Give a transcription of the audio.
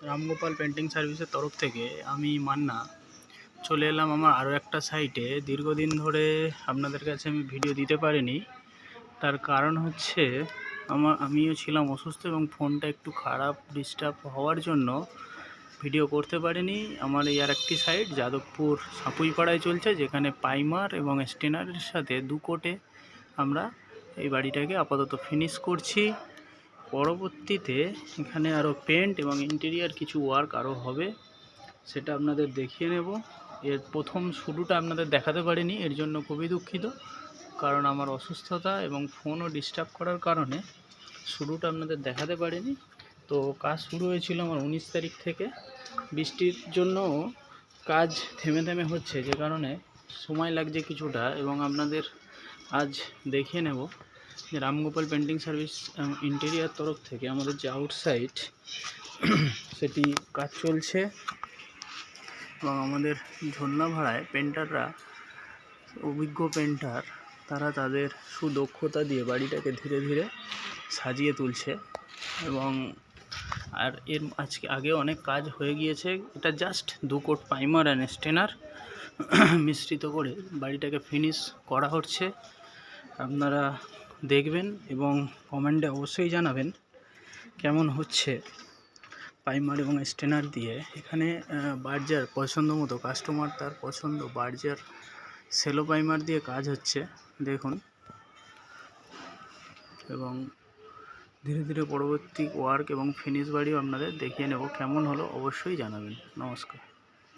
Ramgopal painting সার্ভিসের তরফ থেকে আমি মান্না চলে এলাম আমার আরও একটা সাইটে। দীর্ঘদিন ধরে আপনাদের কাছে আমি ভিডিও দিতে পারিনি, তার কারণ হচ্ছে আমিও ছিলাম অসুস্থ এবং ফোনটা একটু খারাপ ডিস্টার্ব হওয়ার জন্য ভিডিও করতে পারিনি। আমার এই আর একটি সাইট যাদবপুর সাপুইপাড়ায় চলছে, যেখানে পাইমার এবং স্টেনারের সাথে 2 কোটে আমরা এই বাড়িটাকে আপাতত ফিনিশ করছি। পরবর্তীতে এখানে আরও পেন্ট এবং ইন্টেরিয়ার কিছু ওয়ার্ক আরও হবে, সেটা আপনাদের দেখিয়ে নেব। এর প্রথম শুরুটা আপনাদের দেখাতে পারিনি, এর জন্য খুবই দুঃখিত, কারণ আমার অসুস্থতা এবং ফোনও ডিস্টার্ব করার কারণে শুরুটা আপনাদের দেখাতে পারিনি। তো কাজ শুরু হয়েছিল আমার 19 তারিখ থেকে। বৃষ্টির জন্য কাজ থেমে থেমে হচ্ছে, যে কারণে সময় লাগছে কিছুটা, এবং আপনাদের আজ দেখিয়ে নেব যে রামগোপাল পেন্টিং সার্ভিস ইন্টেরিয়ার তরফ থেকে আমাদের যে আউটসাইড সেটি কাজ চলছে, এবং আমাদের ঝর্ণা ভাড়ায় পেন্টাররা, অভিজ্ঞ পেন্টার, তারা তাদের সুদক্ষতা দিয়ে বাড়িটাকে ধীরে ধীরে সাজিয়ে তুলছে। এবং এর আগে অনেক কাজ হয়ে গিয়েছে। এটা জাস্ট 2 কোট প্রাইমার অ্যান্ড স্টেনার মিশ্রিত করে বাড়িটাকে ফিনিশ করা হচ্ছে। আপনারা দেখবেন এবং কমেন্টে অবশ্যই জানাবেন কেমন হচ্ছে প্রাইমার এবং স্টেনার দিয়ে। এখানে বার্জার পছন্দ মতো, কাস্টমার তার পছন্দ বার্জার সেলো প্রাইমার দিয়ে কাজ হচ্ছে, দেখুন। এবং ধীরে ধীরে পরবর্তী ওয়ার্ক এবং ফিনিশ বাড়িও আপনাদের দেখিয়ে নেব। কেমন হলো অবশ্যই জানাবেন। নমস্কার।